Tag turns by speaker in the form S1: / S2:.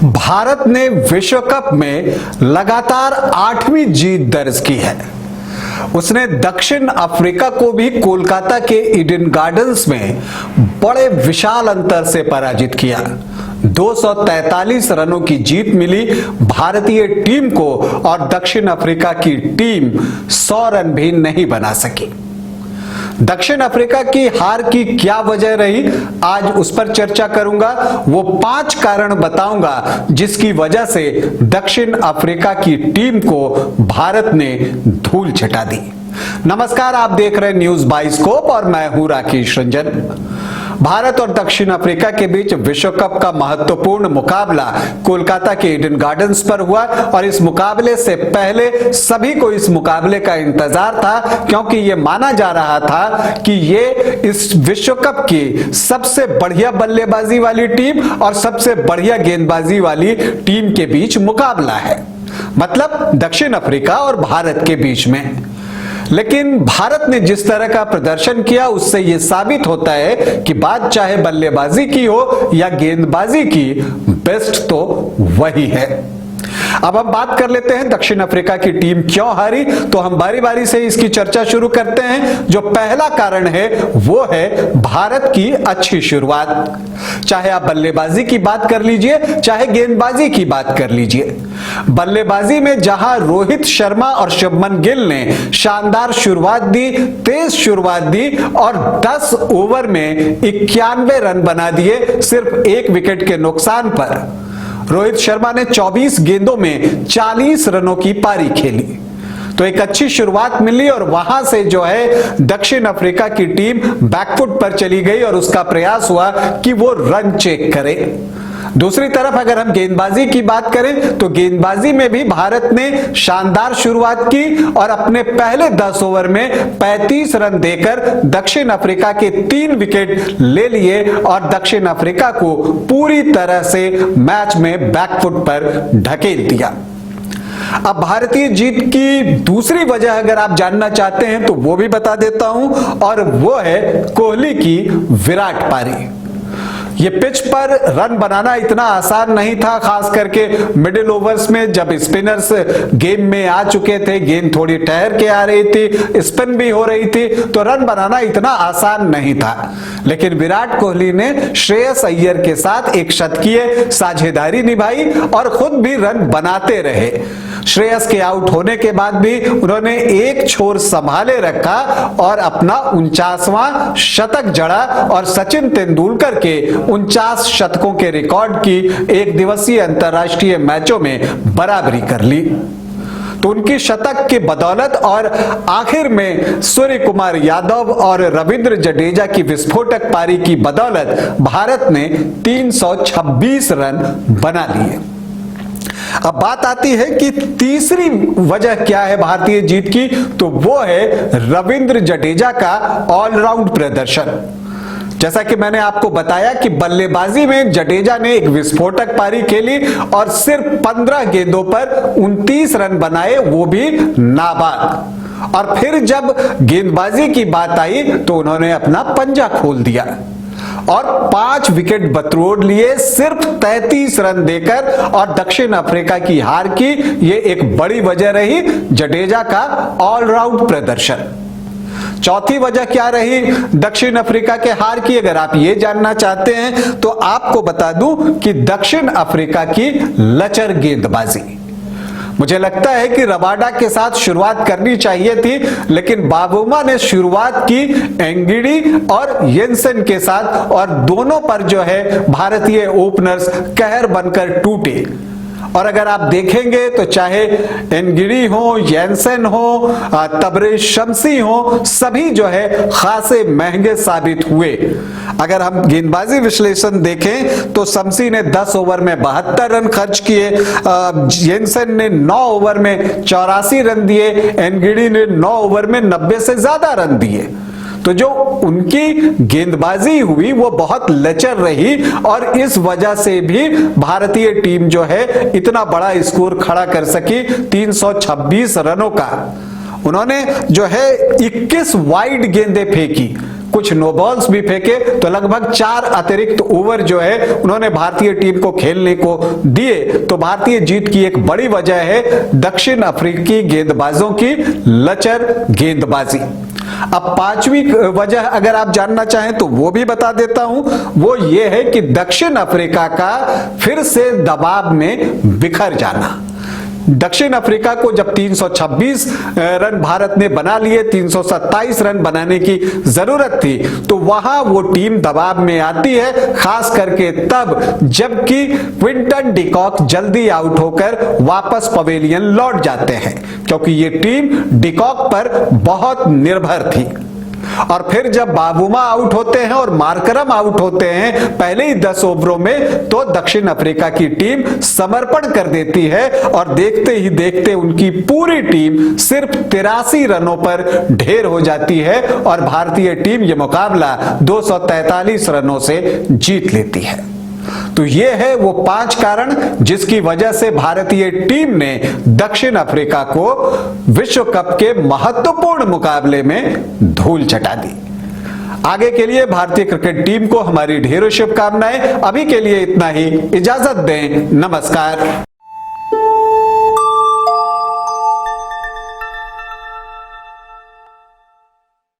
S1: भारत ने विश्व कप में लगातार 8वीं जीत दर्ज की है। उसने दक्षिण अफ्रीका को भी कोलकाता के ईडन गार्डन्स में बड़े विशाल अंतर से पराजित किया। 243 रनों की जीत मिली भारतीय टीम को और दक्षिण अफ्रीका की टीम 100 रन भी नहीं बना सकी। दक्षिण अफ्रीका की हार की क्या वजह रही, आज उस पर चर्चा करूंगा। वो 5 कारण बताऊंगा जिसकी वजह से दक्षिण अफ्रीका की टीम को भारत ने धूल चटा दी। नमस्कार, आप देख रहे हैं न्यूज बाइस्कोप और मैं हूं राकेश रंजन। भारत और दक्षिण अफ्रीका के बीच विश्व कप का महत्वपूर्ण मुकाबला कोलकाता के ईडन गार्डन्स पर हुआ और इस मुकाबले से पहले सभी को इस मुकाबले का इंतजार था, क्योंकि यह माना जा रहा था कि ये इस विश्व कप की सबसे बढ़िया बल्लेबाजी वाली टीम और सबसे बढ़िया गेंदबाजी वाली टीम के बीच मुकाबला है, मतलब दक्षिण अफ्रीका और भारत के बीच में। लेकिन भारत ने जिस तरह का प्रदर्शन किया उससे यह साबित होता है कि बात चाहे बल्लेबाजी की हो या गेंदबाजी की, बेस्ट तो वही है। अब हम बात कर लेते हैं दक्षिण अफ्रीका की टीम क्यों हारी, तो हम बारी बारी से इसकी चर्चा शुरू करते हैं। जो पहला कारण है वो है भारत की अच्छी शुरुआत। चाहे आप बल्लेबाजी की बात कर लीजिए, चाहे गेंदबाजी की बात कर लीजिए। बल्लेबाजी में जहां रोहित शर्मा और शुभमन गिल ने शानदार शुरुआत दी, तेज शुरुआत दी और 10 ओवर में 91 रन बना दिए सिर्फ 1 विकेट के नुकसान पर। रोहित शर्मा ने 24 गेंदों में 40 रनों की पारी खेली, तो एक अच्छी शुरुआत मिली और वहां से जो है दक्षिण अफ्रीका की टीम बैकफुट पर चली गई और उसका प्रयास हुआ कि वो रन चेक करे। दूसरी तरफ अगर हम गेंदबाजी की बात करें तो गेंदबाजी में भी भारत ने शानदार शुरुआत की और अपने पहले 10 ओवर में 35 रन देकर दक्षिण अफ्रीका के 3 विकेट ले लिए और दक्षिण अफ्रीका को पूरी तरह से मैच में बैकफुट पर ढकेल दिया। अब भारतीय जीत की दूसरी वजह अगर आप जानना चाहते हैं तो वो भी बता देता हूं, और वो है कोहली की विराट पारी। ये पिच पर रन बनाना इतना आसान नहीं था, खास करके मिडिल ओवर्स में जब स्पिनर्स गेम में आ चुके थे, गेंद थोड़ी ठहर के आ रही थी, स्पिन भी हो रही थी, तो रन बनाना इतना आसान नहीं था। लेकिन विराट कोहली ने श्रेयस अय्यर के साथ एक शतकीय साझेदारी निभाई और खुद भी रन बनाते रहे। श्रेयस के आउट होने के बाद भी उन्होंने एक छोर संभाले रखा और अपना 49वां शतक जड़ा और सचिन तेंदुलकर के 49 शतकों के रिकॉर्ड की एक दिवसीय अंतर्राष्ट्रीय मैचों में बराबरी कर ली। तो उनकी शतक के बदौलत और आखिर में सूर्य कुमार यादव और रविंद्र जडेजा की विस्फोटक पारी की बदौलत भारत ने 326 रन बना लिए। अब बात आती है कि तीसरी वजह क्या है भारतीय जीत की, तो वो है रविंद्र जडेजा का ऑलराउंड प्रदर्शन। जैसा कि मैंने आपको बताया कि बल्लेबाजी में जडेजा ने एक विस्फोटक पारी खेली और सिर्फ 15 गेंदों पर 29 रन बनाए, वो भी नाबाद। और फिर जब गेंदबाजी की बात आई तो उन्होंने अपना पंजा खोल दिया और 5 विकेट बतोड़ लिए सिर्फ 33 रन देकर, और दक्षिण अफ्रीका की हार की ये एक बड़ी वजह रही जडेजा का ऑलराउंड प्रदर्शन। चौथी वजह क्या रही दक्षिण अफ्रीका के हार की, अगर आप ये जानना चाहते हैं तो आपको बता दूं कि दक्षिण अफ्रीका की लचर गेंदबाजी। मुझे लगता है कि रबाडा के साथ शुरुआत करनी चाहिए थी, लेकिन बाबूमा ने शुरुआत की एंगिडी और येंसन के साथ और दोनों पर जो है भारतीय ओपनर्स कहर बनकर टूटे। और अगर आप देखेंगे तो चाहे एनगिडी हो, येंसन हो, तबरेज शम्सी हो, सभी जो है खासे महंगे साबित हुए। अगर हम गेंदबाजी विश्लेषण देखें तो शम्सी ने 10 ओवर में 72 रन खर्च किए, येंसन ने 9 ओवर में 84 रन दिए, एनगिडी ने 9 ओवर में 90 से ज्यादा रन दिए। तो जो उनकी गेंदबाजी हुई वो बहुत लचर रही और इस वजह से भी भारतीय टीम जो है इतना बड़ा स्कोर खड़ा कर सकी 326 रनों का। उन्होंने जो है 21 वाइड गेंदें फेंकी, कुछ नो बॉल्स भी फेंके, तो लगभग 4 अतिरिक्त ओवर जो है उन्होंने भारतीय टीम को खेलने को दिए। तो भारतीय जीत की एक बड़ी वजह है दक्षिण अफ्रीकी गेंदबाजों की लचर गेंदबाजी। अब 5वीं वजह अगर आप जानना चाहें तो वो भी बता देता हूं, वो ये है कि दक्षिण अफ्रीका का फिर से दबाव में बिखर जाना। दक्षिण अफ्रीका को जब 326 रन भारत ने बना लिए, 327 रन बनाने की जरूरत थी, तो वहां वो टीम दबाव में आती है, खास करके तब जबकि क्विंटन डिकॉक जल्दी आउट होकर वापस पवेलियन लौट जाते हैं, क्योंकि ये टीम डिकॉक पर बहुत निर्भर थी। और फिर जब बाबूमा आउट होते हैं और मार्करम आउट होते हैं पहले ही 10 ओवरों में, तो दक्षिण अफ्रीका की टीम समर्पण कर देती है और देखते ही देखते उनकी पूरी टीम सिर्फ 83 रनों पर ढेर हो जाती है और भारतीय टीम यह मुकाबला 243 रनों से जीत लेती है। तो ये है वो 5 कारण जिसकी वजह से भारतीय टीम ने दक्षिण अफ्रीका को विश्व कप के महत्वपूर्ण मुकाबले में धूल चटा दी। आगे के लिए भारतीय क्रिकेट टीम को हमारी ढेरों शुभकामनाएं। अभी के लिए इतना ही, इजाजत दें, नमस्कार।